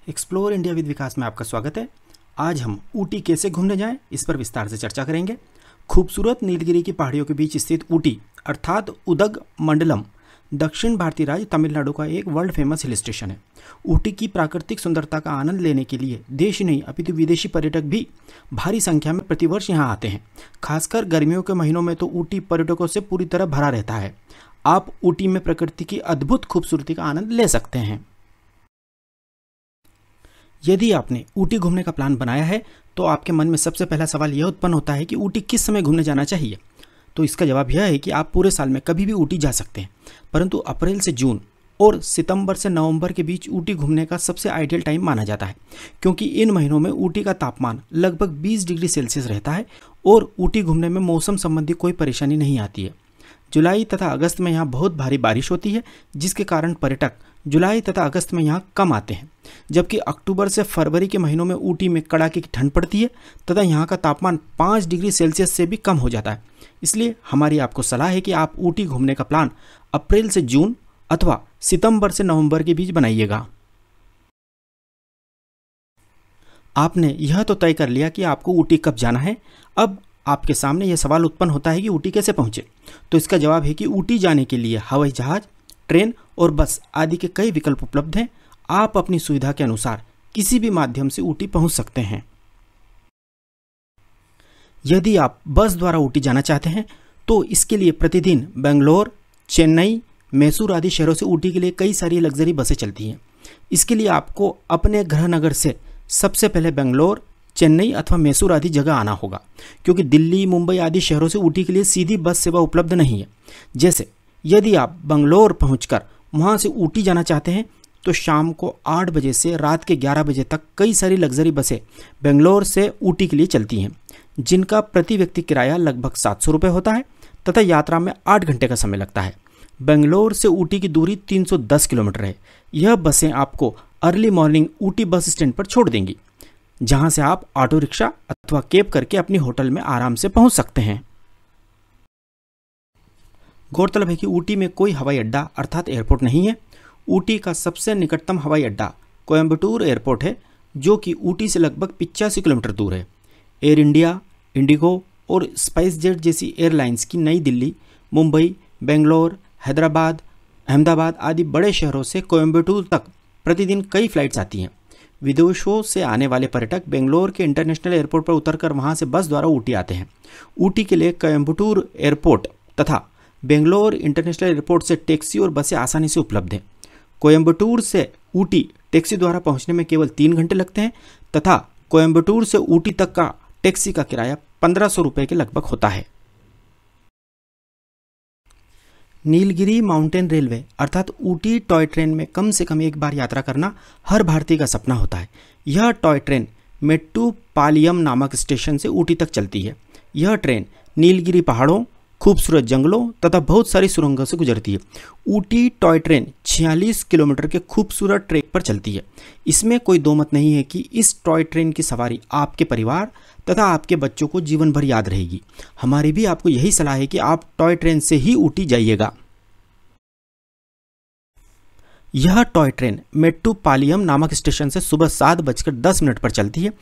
Explore India with विकास में आपका स्वागत है। आज हम ऊटी कैसे घूमने जाएं इस पर विस्तार से चर्चा करेंगे। खूबसूरत नीलगिरी की पहाड़ियों के बीच स्थित ऊटी अर्थात उदग मंडलम दक्षिण भारतीय राज्य तमिलनाडु का एक वर्ल्ड फेमस हिल स्टेशन है। ऊटी की प्राकृतिक सुंदरता का आनंद लेने के लिए देश नहीं अपितु विदेशी पर्यटक भी भारी संख्या में प्रतिवर्ष यहाँ आते हैं। खासकर गर्मियों के महीनों में तो ऊटी पर्यटकों से पूरी तरह भरा रहता है। आप ऊटी में प्रकृति की अद्भुत खूबसूरती का आनंद ले सकते हैं। यदि आपने ऊटी घूमने का प्लान बनाया है तो आपके मन में सबसे पहला सवाल यह उत्पन्न होता है कि ऊटी किस समय घूमने जाना चाहिए। तो इसका जवाब यह है कि आप पूरे साल में कभी भी ऊटी जा सकते हैं, परंतु अप्रैल से जून और सितंबर से नवंबर के बीच ऊटी घूमने का सबसे आइडियल टाइम माना जाता है, क्योंकि इन महीनों में ऊटी का तापमान लगभग 20 डिग्री सेल्सियस रहता है और ऊटी घूमने में मौसम संबंधी कोई परेशानी नहीं आती है। जुलाई तथा अगस्त में यहाँ बहुत भारी बारिश होती है, जिसके कारण पर्यटक जुलाई तथा अगस्त में यहाँ कम आते हैं, जबकि अक्टूबर से फरवरी के महीनों में ऊटी में कड़ाके की ठंड पड़ती है तथा यहाँ का तापमान 5 डिग्री सेल्सियस से भी कम हो जाता है। इसलिए हमारी आपको सलाह है कि आप ऊटी घूमने का प्लान अप्रैल से जून अथवा सितंबर से नवंबर के बीच बनाइएगा। आपने यह तो तय कर लिया कि आपको ऊटी कब जाना है। अब आपके सामने यह सवाल उत्पन्न होता है कि ऊटी कैसे पहुंचे। तो इसका जवाब है कि ऊटी जाने के लिए हवाई जहाज, ट्रेन और बस आदि के कई विकल्प उपलब्ध हैं। आप अपनी सुविधा के अनुसार किसी भी माध्यम से ऊटी पहुंच सकते हैं। यदि आप बस द्वारा ऊटी जाना चाहते हैं तो इसके लिए प्रतिदिन बेंगलोर, चेन्नई, मैसूर आदि शहरों से ऊटी के लिए कई सारी लग्जरी बसें चलती हैं। इसके लिए आपको अपने गृह नगर से सबसे पहले बेंगलोर, चेन्नई अथवा मैसूर आदि जगह आना होगा, क्योंकि दिल्ली, मुंबई आदि शहरों से ऊटी के लिए सीधी बस सेवा उपलब्ध नहीं है। जैसे यदि आप बंगलोर पहुंचकर वहां से ऊटी जाना चाहते हैं तो शाम को 8 बजे से रात के 11 बजे तक कई सारी लग्जरी बसें बेंगलोर से ऊटी के लिए चलती हैं, जिनका प्रति व्यक्ति किराया लगभग 700 रुपये होता है तथा यात्रा में 8 घंटे का समय लगता है। बेंगलोर से ऊटी की दूरी 310 किलोमीटर है। यह बसें आपको early morning Ooty bus stand पर छोड़ देंगी, जहां से आप ऑटो रिक्शा अथवा कैब करके अपनी होटल में आराम से पहुंच सकते हैं। गौरतलब है कि ऊटी में कोई हवाई अड्डा अर्थात एयरपोर्ट नहीं है। ऊटी का सबसे निकटतम हवाई अड्डा कोयम्बटूर एयरपोर्ट है, जो कि ऊटी से लगभग 85 किलोमीटर दूर है। एयर इंडिया, इंडिगो और स्पाइस जेट जैसी एयरलाइंस की नई दिल्ली, मुंबई, बेंगलोर, हैदराबाद, अहमदाबाद आदि बड़े शहरों से कोयम्बटूर तक प्रतिदिन कई फ्लाइट्स आती हैं। विदेशों से आने वाले पर्यटक बेंगलोर के इंटरनेशनल एयरपोर्ट पर उतरकर वहां से बस द्वारा ऊटी आते हैं। ऊटी के लिए कोयम्बटूर एयरपोर्ट तथा बेंगलोर इंटरनेशनल एयरपोर्ट से टैक्सी और बसें आसानी से उपलब्ध हैं। कोयम्बटूर से ऊटी टैक्सी द्वारा पहुंचने में केवल 3 घंटे लगते हैं तथा कोयम्बटूर से ऊटी तक का टैक्सी का किराया 1500 रुपये के लगभग होता है। नीलगिरी माउंटेन रेलवे अर्थात ऊटी टॉय ट्रेन में कम से कम एक बार यात्रा करना हर भारतीय का सपना होता है। यह टॉय ट्रेन मेट्टुपालयम नामक स्टेशन से ऊटी तक चलती है। यह ट्रेन नीलगिरी पहाड़ों, खूबसूरत जंगलों तथा बहुत सारी सुरंगों से गुजरती है। ऊटी टॉय ट्रेन 46 किलोमीटर के खूबसूरत ट्रैक पर चलती है। इसमें कोई दो मत नहीं है कि इस टॉय ट्रेन की सवारी आपके परिवार तथा आपके बच्चों को जीवन भर याद रहेगी। हमारी भी आपको यही सलाह है कि आप टॉय ट्रेन से ही ऊटी जाइएगा। यह टॉय ट्रेन मेट्टुपालयम नामक स्टेशन से सुबह 7:10 पर चलती है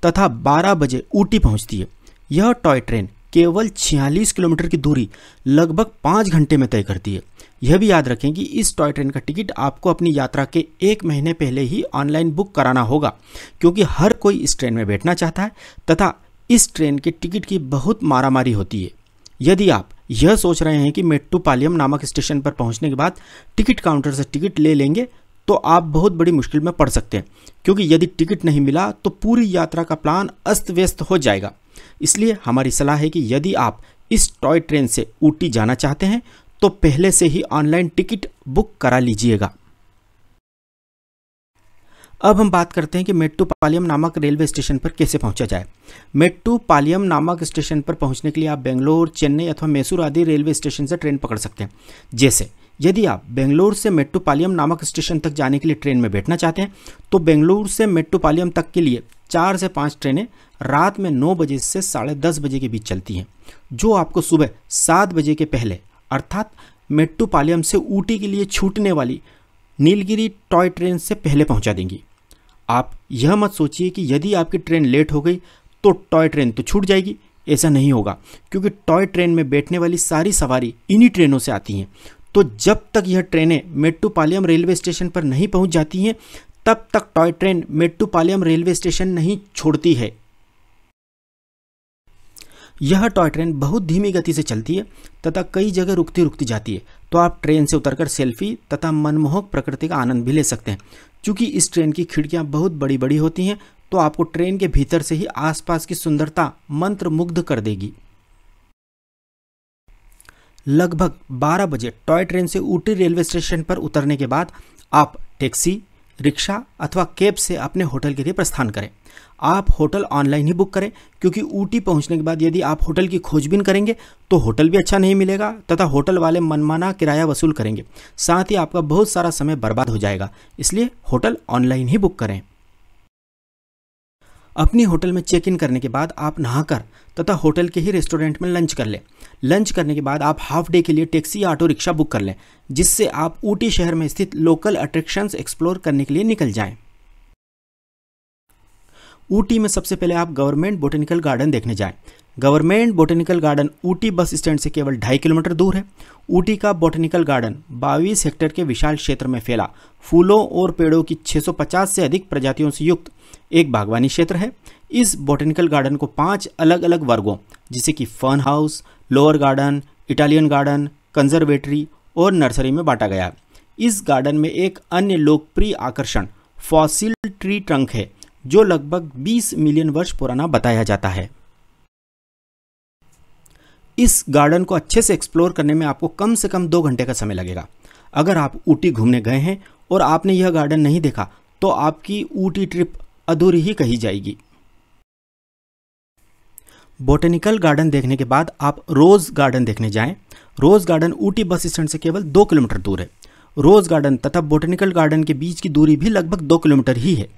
तथा 12 बजे ऊटी पहुंचती है। यह टॉय ट्रेन केवल 46 किलोमीटर की दूरी लगभग 5 घंटे में तय करती है। यह भी याद रखें कि इस टॉय ट्रेन का टिकट आपको अपनी यात्रा के 1 महीने पहले ही ऑनलाइन बुक कराना होगा, क्योंकि हर कोई इस ट्रेन में बैठना चाहता है तथा इस ट्रेन के टिकट की बहुत मारामारी होती है। यदि आप यह सोच रहे हैं कि मेट्टुपालयम नामक स्टेशन पर पहुंचने के बाद टिकट काउंटर से टिकट ले लेंगे तो आप बहुत बड़ी मुश्किल में पड़ सकते हैं, क्योंकि यदि टिकट नहीं मिला तो पूरी यात्रा का प्लान अस्त व्यस्त हो जाएगा। इसलिए हमारी सलाह है कि यदि आप इस टॉय ट्रेन से ऊटी जाना चाहते हैं तो पहले से ही ऑनलाइन टिकट बुक करा लीजिएगा। अब हम बात करते हैं कि मेट्टुपालयम नामक रेलवे स्टेशन पर कैसे पहुंचा जाए। मेट्टुपालयम नामक स्टेशन पर पहुंचने के लिए आप बेंगलोर, चेन्नई अथवा मैसूर आदि रेलवे स्टेशन से ट्रेन पकड़ सकते हैं। जैसे यदि आप बेंगलोर से मेट्टुपालयम नामक स्टेशन तक जाने के लिए ट्रेन में बैठना चाहते हैं तो बेंगलोर से मेट्टुपालयम तक के लिए 4 से 5 ट्रेनें रात में 9 बजे से 10:30 बजे के बीच चलती हैं, जो आपको सुबह 7 बजे के पहले अर्थात मेट्टुपालयम से ऊटी के लिए छूटने वाली नीलगिरी टॉय ट्रेन से पहले पहुंचा देंगी। आप यह मत सोचिए कि यदि आपकी ट्रेन लेट हो गई तो टॉय ट्रेन तो छूट जाएगी। ऐसा नहीं होगा, क्योंकि टॉय ट्रेन में बैठने वाली सारी सवारी इन्हीं ट्रेनों से आती हैं। तो जब तक यह ट्रेनें मेट्टुपालयम रेलवे स्टेशन पर नहीं पहुंच जाती हैं, तब तक toy train Mettupalayam railway station नहीं छोड़ती है। यह टॉय ट्रेन बहुत धीमी गति से चलती है तथा कई जगह रुकती रुकती जाती है, तो आप ट्रेन से उतरकर सेल्फी तथा मनमोहक प्रकृति का आनंद भी ले सकते हैं। चूँकि इस ट्रेन की खिड़कियाँ बहुत बड़ी बड़ी होती हैं, तो आपको ट्रेन के भीतर से ही आसपास की सुंदरता मंत्रमुग्ध कर देगी। लगभग 12 बजे टॉय ट्रेन से ऊटी रेलवे स्टेशन पर उतरने के बाद आप टैक्सी, रिक्शा अथवा कैब से अपने होटल के लिए प्रस्थान करें। आप होटल ऑनलाइन ही बुक करें, क्योंकि ऊटी पहुंचने के बाद यदि आप होटल की खोजबीन करेंगे तो होटल भी अच्छा नहीं मिलेगा तथा होटल वाले मनमाना किराया वसूल करेंगे। साथ ही आपका बहुत सारा समय बर्बाद हो जाएगा, इसलिए होटल ऑनलाइन ही बुक करें। अपनी होटल में चेक इन करने के बाद आप नहाकर तथा होटल के ही रेस्टोरेंट में लंच कर लें। लंच करने के बाद आप हाफ डे के लिए टैक्सी या ऑटो रिक्शा बुक कर लें, जिससे आप ऊटी शहर में स्थित लोकल अट्रैक्शंस एक्सप्लोर करने के लिए निकल जाएं। ऊटी में सबसे पहले आप गवर्नमेंट बोटेनिकल गार्डन देखने जाएं। Government botanical garden Ooty bus stand से केवल 2.5 किलोमीटर दूर है। ऊटी का बोटेनिकल गार्डन 22 हेक्टेयर के विशाल क्षेत्र में फैला फूलों और पेड़ों की 650 से अधिक प्रजातियों से युक्त एक बागवानी क्षेत्र है। इस बोटेनिकल गार्डन को 5 अलग अलग वर्गों, जैसे कि fun house, lower garden, Italian garden, conservatory और नर्सरी में बांटा गया है। इस गार्डन में एक अन्य लोकप्रिय आकर्षण फॉसिल ट्री ट्रंक है, जो लगभग 20 मिलियन वर्ष पुराना बताया जाता है। इस गार्डन को अच्छे से एक्सप्लोर करने में आपको कम से कम 2 घंटे का समय लगेगा। अगर आप ऊटी घूमने गए हैं और आपने यह गार्डन नहीं देखा, तो आपकी ऊटी ट्रिप अधूरी ही कही जाएगी। बोटेनिकल गार्डन देखने के बाद आप रोज गार्डन देखने जाएं। रोज गार्डन ऊटी बस स्टैंड से केवल 2 किलोमीटर दूर है। रोज गार्डन तथा बोटेनिकल गार्डन के बीच की दूरी भी लगभग 2 किलोमीटर ही है।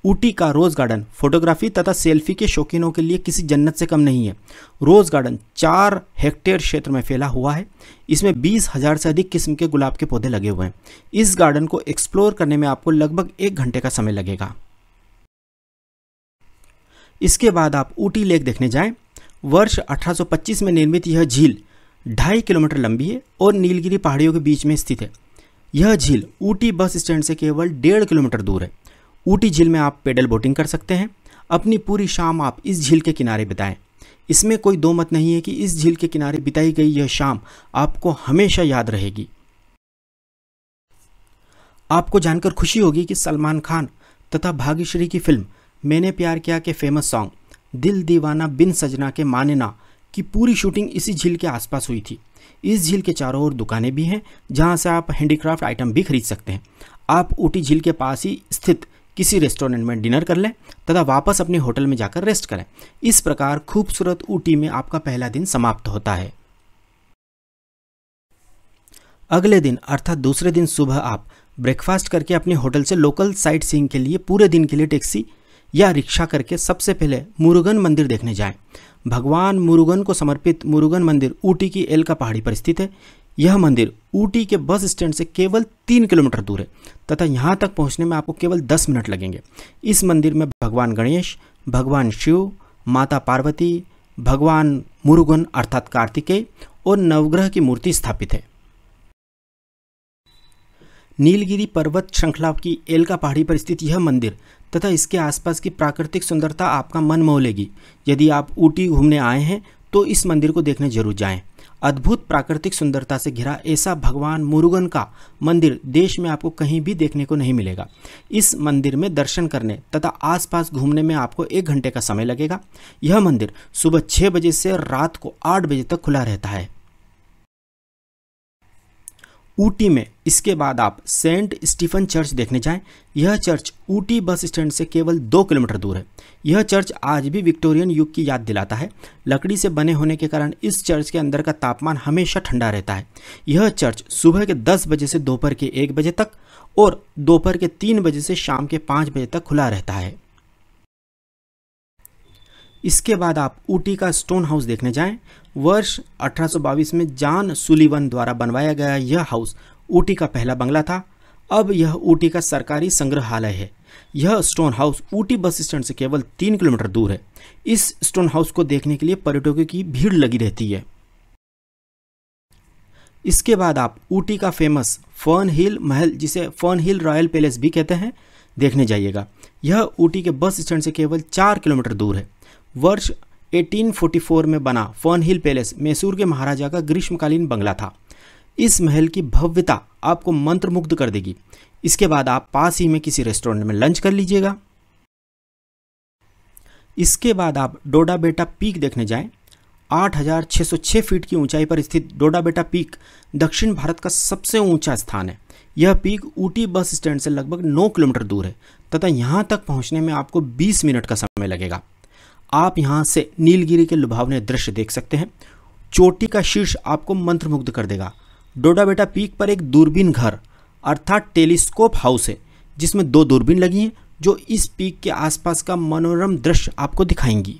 ऊटी का रोज गार्डन फोटोग्राफी तथा सेल्फी के शौकीनों के लिए किसी जन्नत से कम नहीं है। रोज गार्डन 4 हेक्टेयर क्षेत्र में फैला हुआ है। इसमें 20,000 से अधिक किस्म के गुलाब के पौधे लगे हुए हैं। इस गार्डन को एक्सप्लोर करने में आपको लगभग 1 घंटे का समय लगेगा। इसके बाद आप ऊटी लेक देखने जाएं। वर्ष 1825 में निर्मित यह झील 2.5 किलोमीटर लंबी है और नीलगिरी पहाड़ियों के बीच में स्थित है। यह झील ऊटी बस स्टैंड से केवल 1.5 किलोमीटर दूर है। ऊटी झील में आप पेडल बोटिंग कर सकते हैं। अपनी पूरी शाम आप इस झील के किनारे बिताएं। इसमें कोई दो मत नहीं है कि इस झील के किनारे बिताई गई यह शाम आपको हमेशा याद रहेगी। आपको जानकर खुशी होगी कि सलमान खान तथा भाग्यश्री की फिल्म मैंने प्यार किया के फेमस सॉन्ग दिल दीवाना बिन सजना के माने ना की पूरी शूटिंग इसी झील के आसपास हुई थी। इस झील के चारों ओर दुकानें भी हैं, जहां से आप हैंडीक्राफ्ट आइटम भी खरीद सकते हैं। आप ऊटी झील के पास ही स्थित किसी रेस्टोरेंट में डिनर कर लें तथा वापस अपने होटल में जाकर रेस्ट करें। इस प्रकार खूबसूरत ऊटी में आपका पहला दिन समाप्त होता है। अगले दिन अर्थात दूसरे दिन सुबह आप ब्रेकफास्ट करके अपने होटल से लोकल साइट सीइंग के लिए पूरे दिन के लिए टैक्सी या रिक्शा करके सबसे पहले मुरुगन मंदिर देखने जाएं। भगवान मुरुगन को समर्पित मुरुगन मंदिर ऊटी की एलका पहाड़ी पर स्थित है। यह मंदिर ऊटी के बस स्टैंड से केवल 3 किलोमीटर दूर है तथा यहाँ तक पहुँचने में आपको केवल 10 मिनट लगेंगे। इस मंदिर में भगवान गणेश, भगवान शिव, माता पार्वती, भगवान मुरुगन अर्थात कार्तिकेय और नवग्रह की मूर्ति स्थापित है। नीलगिरी पर्वत श्रृंखला की एलका पहाड़ी पर स्थित यह मंदिर तथा इसके आसपास की प्राकृतिक सुंदरता आपका मन मोह लेगी। यदि आप ऊटी घूमने आए हैं तो इस मंदिर को देखने जरूर जाएं। अद्भुत प्राकृतिक सुंदरता से घिरा ऐसा भगवान मुरुगन का मंदिर देश में आपको कहीं भी देखने को नहीं मिलेगा। इस मंदिर में दर्शन करने तथा आसपास घूमने में आपको 1 घंटे का समय लगेगा। यह मंदिर सुबह 6 बजे से रात को 8 बजे तक खुला रहता है। ऊटी में इसके बाद आप सेंट स्टीफन चर्च देखने जाएं। यह चर्च ऊटी बस स्टैंड से केवल 2 किलोमीटर दूर है। यह चर्च आज भी विक्टोरियन युग की याद दिलाता है। लकड़ी से बने होने के कारण इस चर्च के अंदर का तापमान हमेशा ठंडा रहता है। यह चर्च सुबह के 10 बजे से दोपहर के 1 बजे तक और दोपहर के 3 बजे से शाम के 5 बजे तक खुला रहता है। इसके बाद आप ऊटी का स्टोन हाउस देखने जाएं। वर्ष 1822 में जॉन सुलिवन द्वारा बनवाया गया यह हाउस ऊटी का पहला बंगला था। अब यह ऊटी का सरकारी संग्रहालय है। यह stone house Ooty bus stand से केवल 3 किलोमीटर दूर है। इस स्टोन हाउस को देखने के लिए पर्यटकों की भीड़ लगी रहती है। इसके बाद आप ऊटी का फेमस फर्न हिल महल, जिसे फर्न हिल रॉयल पैलेस भी कहते हैं, देखने जाइएगा। यह ऊटी के बस स्टैंड से केवल 4 किलोमीटर दूर है। वर्ष 1844 में बना फर्न हिल पैलेस मैसूर के महाराजा का ग्रीष्मकालीन बंगला था। इस महल की भव्यता आपको मंत्रमुग्ध कर देगी। इसके बाद आप पास ही में किसी रेस्टोरेंट में लंच कर लीजिएगा। इसके बाद आप डोडा बेटा पीक देखने जाएं। 8,606 फीट की ऊंचाई पर स्थित डोडा बेटा पीक दक्षिण भारत का सबसे ऊंचा स्थान है। यह पीक ऊटी बस स्टैंड से लगभग 9 किलोमीटर दूर है तथा यहाँ तक पहुँचने में आपको 20 मिनट का समय लगेगा। आप यहाँ से नीलगिरी के लुभावने दृश्य देख सकते हैं। चोटी का शीर्ष आपको मंत्रमुग्ध कर देगा। डोडा बेटा पीक पर एक दूरबीन घर अर्थात टेलीस्कोप हाउस है, जिसमें 2 दूरबीन लगी हैं जो इस पीक के आसपास का मनोरम दृश्य आपको दिखाएंगी।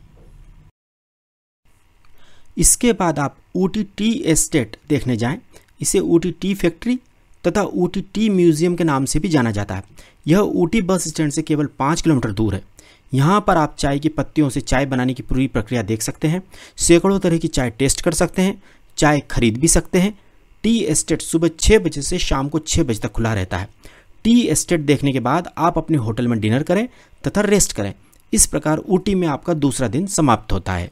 इसके बाद आप ऊटी टी एस्टेट देखने जाएं। इसे ऊटी टी फैक्ट्री तथा ऊटी टी म्यूजियम के नाम से भी जाना जाता है। यह ऊटी बस स्टैंड से केवल 5 किलोमीटर दूर है। यहाँ पर आप चाय की पत्तियों से चाय बनाने की पूरी प्रक्रिया देख सकते हैं। सैकड़ों तरह की चाय टेस्ट कर सकते हैं, चाय खरीद भी सकते हैं। टी एस्टेट सुबह 6 बजे से शाम को 6 बजे तक खुला रहता है। टी एस्टेट देखने के बाद आप अपने होटल में डिनर करें तथा रेस्ट करें। इस प्रकार ऊटी में आपका दूसरा दिन समाप्त होता है।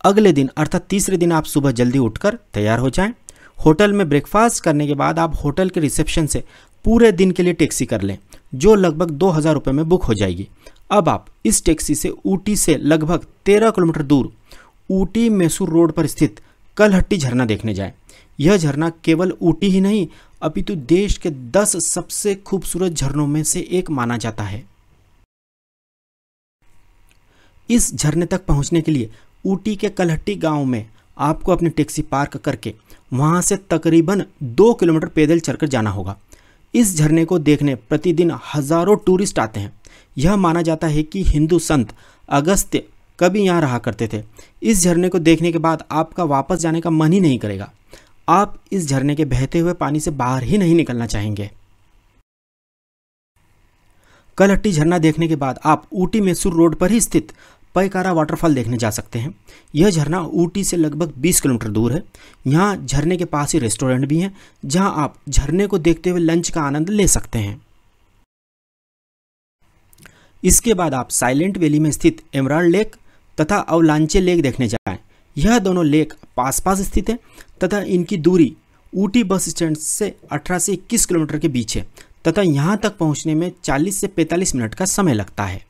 अगले दिन अर्थात तीसरे दिन आप सुबह जल्दी उठकर तैयार हो जाएं। होटल में ब्रेकफास्ट करने के बाद आप होटल के रिसेप्शन से पूरे दिन के लिए टैक्सी कर लें, जो लगभग 2,000 रुपये में बुक हो जाएगी। अब आप इस टैक्सी से ऊटी से लगभग 13 किलोमीटर दूर ऊटी मैसूर रोड पर स्थित कलहट्टी झरना देखने जाएं। यह झरना केवल ऊटी ही नहीं अपितु देश के 10 सबसे खूबसूरत झरनों में से एक माना जाता है। इस झरने तक पहुंचने के लिए ऊटी के कलहट्टी गांव में आपको अपनी टैक्सी पार्क करके वहां से तकरीबन 2 किलोमीटर पैदल चलकर जाना होगा। इस झरने को देखने प्रतिदिन हजारों टूरिस्ट आते हैं। यह माना जाता है कि हिंदू संत अगस्त्य कभी यहाँ रहा करते थे। इस झरने को देखने के बाद आपका वापस जाने का मन ही नहीं करेगा। आप इस झरने के बहते हुए पानी से बाहर ही नहीं निकलना चाहेंगे। कलहट्टी झरना देखने के बाद आप ऊटी मैसूर रोड पर ही स्थित पैकारा वाटरफॉल देखने जा सकते हैं। यह झरना ऊटी से लगभग 20 किलोमीटर दूर है। यहाँ झरने के पास ही रेस्टोरेंट भी हैं, जहां आप झरने को देखते हुए लंच का आनंद ले सकते हैं। इसके बाद आप साइलेंट वैली में स्थित एमराल्ड लेक तथा अवलांचे लेक देखने जाएं। यह दोनों लेक पास पास स्थित हैं तथा इनकी दूरी ऊटी बस स्टैंड से 18 से 21 किलोमीटर के बीच है तथा यहाँ तक पहुँचने में 40 से 45 मिनट का समय लगता है।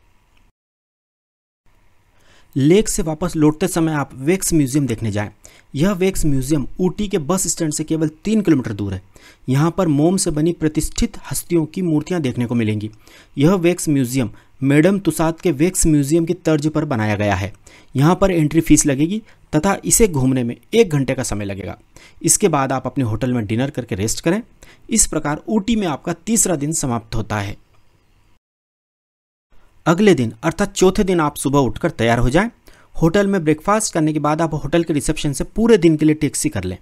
लेक से वापस लौटते समय आप वैक्स म्यूजियम देखने जाएं। यह वैक्स म्यूजियम ऊटी के बस स्टैंड से केवल 3 किलोमीटर दूर है। यहाँ पर मोम से बनी प्रतिष्ठित हस्तियों की मूर्तियाँ देखने को मिलेंगी। यह वैक्स म्यूजियम मैडम तुसाद के वैक्स म्यूजियम की तर्ज पर बनाया गया है। यहाँ पर एंट्री फीस लगेगी तथा इसे घूमने में 1 घंटे का समय लगेगा। इसके बाद आप अपने होटल में डिनर करके रेस्ट करें। इस प्रकार ऊटी में आपका तीसरा दिन समाप्त होता है। अगले दिन अर्थात चौथे दिन आप सुबह उठकर तैयार हो जाएं। होटल में ब्रेकफास्ट करने के बाद आप होटल के रिसेप्शन से पूरे दिन के लिए टैक्सी कर लें,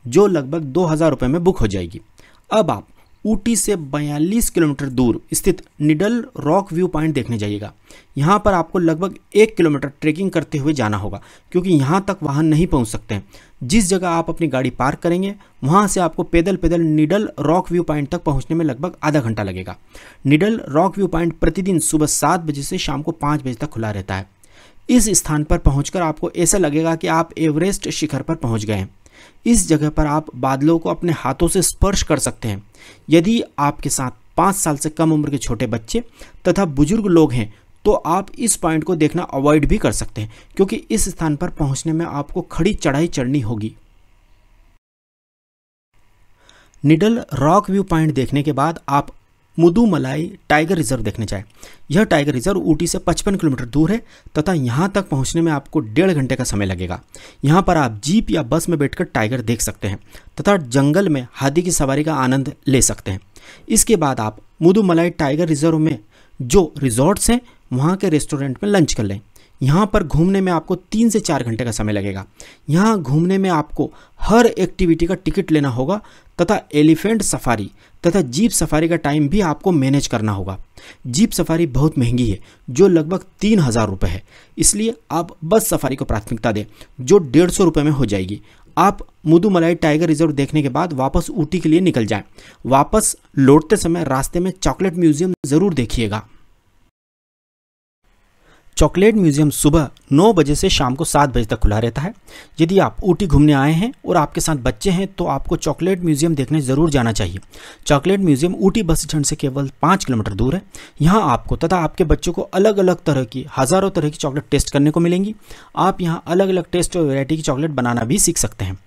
जो लगभग 2,000 रुपये में बुक हो जाएगी। अब आप ऊटी से 42 किलोमीटर दूर स्थित निडल रॉक व्यू पॉइंट देखने जाइएगा। यहाँ पर आपको लगभग 1 किलोमीटर ट्रेकिंग करते हुए जाना होगा, क्योंकि यहाँ तक वाहन नहीं पहुँच सकते हैं। जिस जगह आप अपनी गाड़ी पार्क करेंगे वहाँ से आपको पैदल पैदल निडल रॉक व्यू पॉइंट तक पहुँचने में लगभग आधा घंटा लगेगा। निडल रॉक व्यू पॉइंट प्रतिदिन सुबह 7 बजे से शाम को 5 बजे तक खुला रहता है। इस स्थान पर पहुंचकर आपको ऐसा लगेगा कि आप एवरेस्ट शिखर पर पहुंच गए हैं। इस जगह पर आप बादलों को अपने हाथों से स्पर्श कर सकते हैं। यदि आपके साथ 5 साल से कम उम्र के छोटे बच्चे तथा बुजुर्ग लोग हैं तो आप इस पॉइंट को देखना अवॉइड भी कर सकते हैं, क्योंकि इस स्थान पर पहुंचने में आपको खड़ी चढ़ाई चढ़नी होगी। निडल रॉक व्यू पॉइंट देखने के बाद आप मुदुमलाई टाइगर रिजर्व देखने जाएं। यह टाइगर रिजर्व ऊटी से 55 किलोमीटर दूर है तथा यहाँ तक पहुँचने में आपको 1.5 घंटे का समय लगेगा। यहाँ पर आप जीप या बस में बैठकर टाइगर देख सकते हैं तथा जंगल में हाथी की सवारी का आनंद ले सकते हैं। इसके बाद आप मुदुमलाई टाइगर रिजर्व में जो रिजॉर्ट्स हैं वहाँ के रेस्टोरेंट में लंच कर लें। यहाँ पर घूमने में आपको 3 से 4 घंटे का समय लगेगा। यहाँ घूमने में आपको हर एक्टिविटी का टिकट लेना होगा तथा एलिफेंट सफारी तथा जीप सफारी का टाइम भी आपको मैनेज करना होगा। जीप सफारी बहुत महंगी है, जो लगभग 3000 रुपये है, इसलिए आप बस सफारी को प्राथमिकता दें, जो 150 रुपये में हो जाएगी। आप मुदुमलाई टाइगर रिजर्व देखने के बाद वापस ऊटी के लिए निकल जाएं। वापस लौटते समय रास्ते में चॉकलेट म्यूजियम ज़रूर देखिएगा। चॉकलेट म्यूजियम सुबह 9 बजे से शाम को 7 बजे तक खुला रहता है। यदि आप ऊटी घूमने आए हैं और आपके साथ बच्चे हैं तो आपको चॉकलेट म्यूजियम देखने ज़रूर जाना चाहिए। Chocolate museum Ooty bus stand से केवल 5 किलोमीटर दूर है। यहाँ आपको तथा आपके बच्चों को अलग अलग तरह की हज़ारों तरह की चॉकलेट टेस्ट करने को मिलेंगी। आप यहाँ अलग अलग टेस्ट और वैरायटी की चॉकलेट बनाना भी सीख सकते हैं।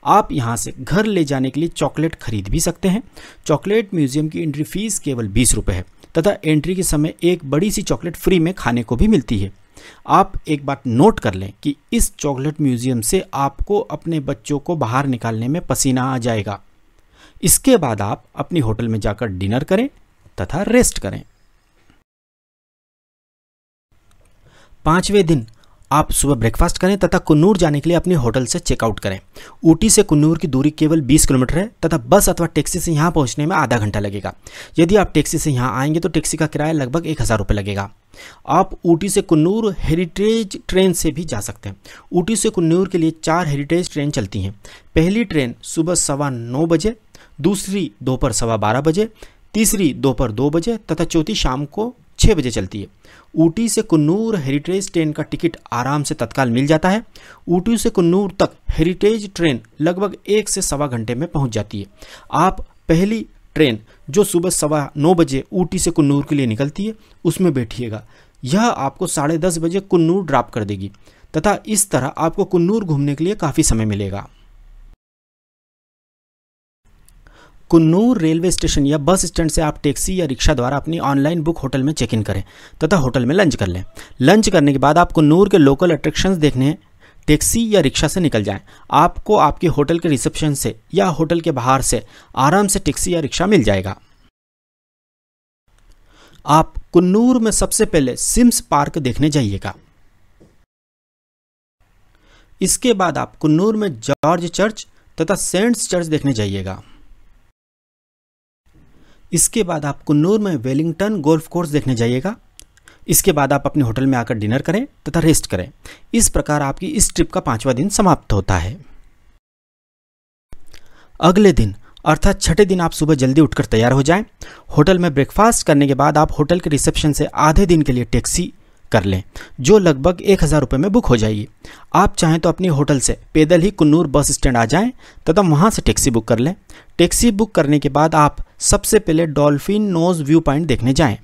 आप यहाँ से घर ले जाने के लिए चॉकलेट खरीद भी सकते हैं। चॉकलेट म्यूजियम की एंट्री फीस केवल 20 रुपये है तथा एंट्री के समय एक बड़ी सी चॉकलेट फ्री में खाने को भी मिलती है। आप एक बात नोट कर लें कि इस चॉकलेट म्यूजियम से आपको अपने बच्चों को बाहर निकालने में पसीना आ जाएगा। इसके बाद आप अपनी होटल में जाकर डिनर करें तथा रेस्ट करें। 5वें दिन आप सुबह ब्रेकफास्ट करें तथा कुन्नूर जाने के लिए अपने होटल से चेकआउट करें। ऊटी से कुन्नूर की दूरी केवल 20 किलोमीटर है तथा बस अथवा टैक्सी से यहाँ पहुँचने में आधा घंटा लगेगा। यदि आप टैक्सी से यहाँ आएंगे तो टैक्सी का किराया लगभग 1000 रुपये लगेगा। आप ऊटी से कुन्नूर हेरिटेज ट्रेन से भी जा सकते हैं। ऊटी से कुन्नूर के लिए 4 हेरिटेज ट्रेन चलती हैं। पहली ट्रेन सुबह 9:15 बजे, दूसरी दोपहर 12:15 बजे, तीसरी दोपहर 2 बजे तथा चौथी शाम को 6 बजे चलती है। ऊटी से कुन्नूर हेरिटेज ट्रेन का टिकट आराम से तत्काल मिल जाता है। ऊटी से कुन्नूर तक हेरिटेज ट्रेन लगभग 1 से सवा घंटे में पहुंच जाती है। आप पहली ट्रेन जो सुबह 9:15 बजे ऊटी से कुन्नूर के लिए निकलती है उसमें बैठिएगा। यह आपको 10:30 बजे कुन्नूर ड्रॉप कर देगी तथा इस तरह आपको कुन्नूर घूमने के लिए काफ़ी समय मिलेगा। कुन्नूर रेलवे स्टेशन या बस स्टैंड से आप टैक्सी या रिक्शा द्वारा अपनी ऑनलाइन बुक होटल में चेक इन करें तथा होटल में लंच कर लें। लंच करने के बाद आप कुन्नूर के लोकल अट्रैक्शंस देखने टैक्सी या रिक्शा से निकल जाएं। आपको आपके होटल के रिसेप्शन से या होटल के बाहर से आराम से टैक्सी या रिक्शा मिल जाएगा। आप कुन्नूर में सबसे पहले सिम्स पार्क देखने जाइएगा। इसके बाद आप कुन्नूर में जॉर्ज चर्च तथा सेंट्स चर्च देखने जाइएगा। इसके बाद आप कुन्नूर में वेलिंगटन गोल्फ कोर्स देखने जाइएगा। इसके बाद आप अपने होटल में आकर डिनर करें तथा रेस्ट करें। इस प्रकार आपकी इस ट्रिप का 5वां दिन समाप्त होता है। अगले दिन अर्थात 6ठे दिन आप सुबह जल्दी उठकर तैयार हो जाएं। होटल में ब्रेकफास्ट करने के बाद आप होटल के रिसेप्शन से आधे दिन के लिए टैक्सी कर लें, जो लगभग 1000 रुपये में बुक हो जाएगी। आप चाहें तो अपने होटल से पैदल ही कुन्नूर बस स्टैंड आ जाएं तथा वहां से टैक्सी बुक कर लें। टैक्सी बुक करने के बाद आप सबसे पहले डॉल्फिन नोज व्यू पॉइंट देखने जाएं।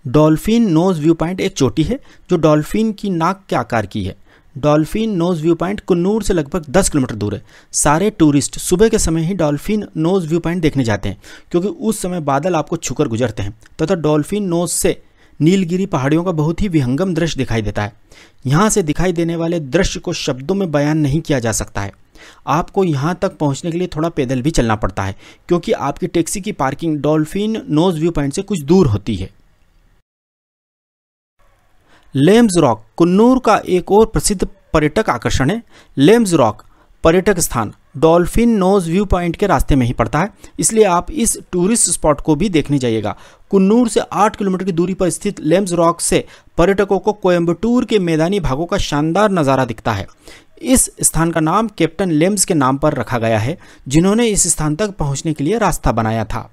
डॉल्फिन नोज व्यू पॉइंट एक चोटी है जो डॉल्फिन की नाक के आकार की है। Dolphin Nose View Point Coonoor से लगभग 10 किलोमीटर दूर है। सारे टूरिस्ट सुबह के समय ही डॉल्फिन नोज व्यू पॉइंट देखने जाते हैं क्योंकि उस समय बादल आपको छूकर गुजरते हैं तथा डॉल्फिन नोज से नीलगिरी पहाड़ियों का बहुत ही विहंगम दृश्य दिखाई देता है। यहाँ से दिखाई देने वाले दृश्य को शब्दों में बयान नहीं किया जा सकता है। आपको यहाँ तक पहुँचने के लिए थोड़ा पैदल भी चलना पड़ता है क्योंकि आपकी टैक्सी की parking Dolphin Nose View Point से कुछ दूर होती है। लेम्स रॉक कुन्नूर का एक और प्रसिद्ध पर्यटक आकर्षण है। लेम्स रॉक पर्यटक स्थान डॉल्फिन नोज व्यू पॉइंट के रास्ते में ही पड़ता है, इसलिए आप इस टूरिस्ट स्पॉट को भी देखने जाइएगा। कुन्नूर से 8 किलोमीटर की दूरी पर स्थित लेम्स रॉक से पर्यटकों को कोयम्बटूर के मैदानी भागों का शानदार नज़ारा दिखता है। इस स्थान का नाम कैप्टन लेम्स के नाम पर रखा गया है, जिन्होंने इस स्थान तक पहुंचने के लिए रास्ता बनाया था।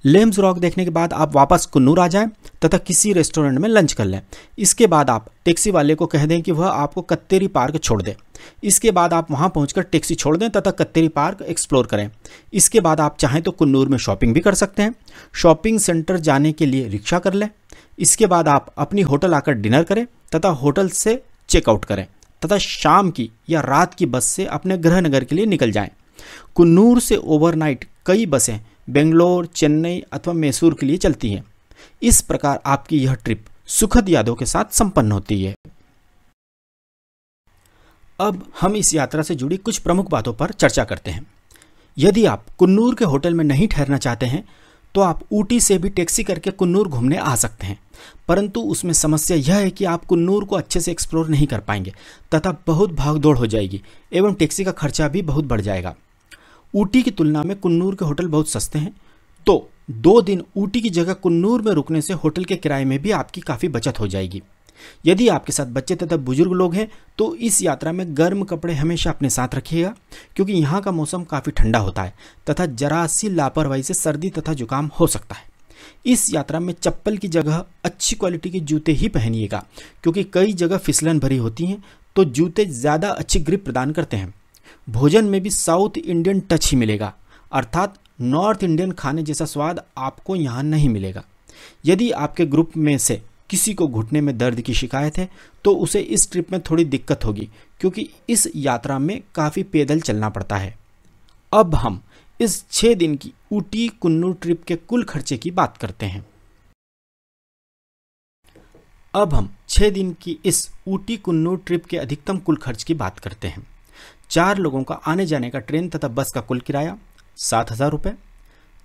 लेम्स रॉक देखने के बाद आप वापस कुन्नूर आ जाएं तथा किसी रेस्टोरेंट में लंच कर लें। इसके बाद आप टैक्सी वाले को कह दें कि वह आपको कत्तेरी पार्क छोड़ दे। इसके बाद आप वहां पहुंचकर टैक्सी छोड़ दें तथा कत्तेरी पार्क एक्सप्लोर करें। इसके बाद आप चाहें तो कुन्नूर में शॉपिंग भी कर सकते हैं। शॉपिंग सेंटर जाने के लिए रिक्शा कर लें। इसके बाद आप अपनी होटल आकर डिनर करें तथा होटल से चेकआउट करें तथा शाम की या रात की बस से अपने गृह नगर के लिए निकल जाएं। कुन्नूर से ओवरनाइट कई बसें बेंगलोर, चेन्नई अथवा मैसूर के लिए चलती हैं। इस प्रकार आपकी यह ट्रिप सुखद यादों के साथ संपन्न होती है। अब हम इस यात्रा से जुड़ी कुछ प्रमुख बातों पर चर्चा करते हैं। यदि आप कुन्नूर के होटल में नहीं ठहरना चाहते हैं तो आप ऊटी से भी टैक्सी करके कुन्नूर घूमने आ सकते हैं, परंतु उसमें समस्या यह है कि आप कुन्नूर को अच्छे से एक्सप्लोर नहीं कर पाएंगे तथा बहुत भागदौड़ हो जाएगी एवं टैक्सी का खर्चा भी बहुत बढ़ जाएगा। ऊटी की तुलना में कुन्नूर के होटल बहुत सस्ते हैं, तो 2 दिन ऊटी की जगह कुन्नूर में रुकने से होटल के किराए में भी आपकी काफ़ी बचत हो जाएगी। यदि आपके साथ बच्चे तथा बुजुर्ग लोग हैं तो इस यात्रा में गर्म कपड़े हमेशा अपने साथ रखिएगा, क्योंकि यहाँ का मौसम काफ़ी ठंडा होता है तथा जरा सी लापरवाही से सर्दी तथा जुकाम हो सकता है। इस यात्रा में चप्पल की जगह अच्छी क्वालिटी के जूते ही पहनिएगा, क्योंकि कई जगह फिसलन भरी होती हैं, तो जूते ज़्यादा अच्छी ग्रिप प्रदान करते हैं। भोजन में भी साउथ इंडियन टच ही मिलेगा, अर्थात नॉर्थ इंडियन खाने जैसा स्वाद आपको यहाँ नहीं मिलेगा। यदि आपके ग्रुप में से किसी को घुटने में दर्द की शिकायत है तो उसे इस ट्रिप में थोड़ी दिक्कत होगी, क्योंकि इस यात्रा में काफ़ी पैदल चलना पड़ता है। अब हम इस 6 दिन की ऊटी कुन्नूर ट्रिप के कुल खर्चे की बात करते हैं। अब हम 6 दिन की इस ऊटी कुन्नूर ट्रिप के अधिकतम कुल खर्च की बात करते हैं। 4 लोगों का आने जाने का ट्रेन तथा बस का कुल किराया 7,000 रुपये।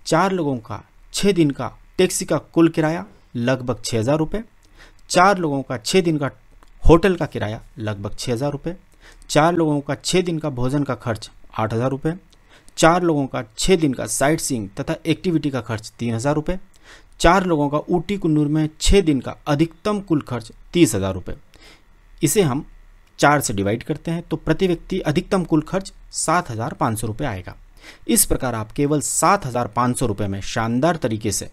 4 लोगों का 6 दिन का टैक्सी का कुल किराया लगभग 6,000 रुपये। 4 लोगों का 6 दिन का होटल का किराया लगभग 6,000 रुपये। 4 लोगों का 6 दिन का भोजन का खर्च 8,000 रुपये। 4 लोगों का 6 दिन का साइट सीइंग तथा एक्टिविटी का खर्च 3,000 रुपये। 4 लोगों का ऊटी कुन्नूर में 6 दिन का अधिकतम कुल खर्च 30,000 रुपये। इसे हम 4 से डिवाइड करते हैं तो प्रति व्यक्ति अधिकतम कुल खर्च 7,500 रुपये आएगा। इस प्रकार आप केवल 7,500 रुपये में शानदार तरीके से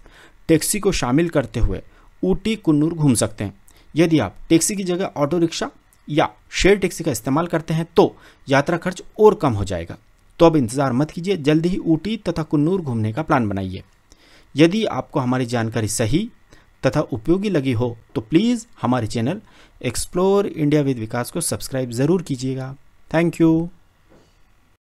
टैक्सी को शामिल करते हुए ऊटी कुन्नूर घूम सकते हैं। यदि आप टैक्सी की जगह ऑटो रिक्शा या शेयर टैक्सी का इस्तेमाल करते हैं तो यात्रा खर्च और कम हो जाएगा। तो अब इंतज़ार मत कीजिए, जल्दी ही ऊटी तथा कुन्नूर घूमने का प्लान बनाइए। यदि आपको हमारी जानकारी सही तथा उपयोगी लगी हो तो प्लीज़ हमारे चैनल एक्सप्लोर इंडिया विद विकास को सब्सक्राइब ज़रूर कीजिएगा। Thank you.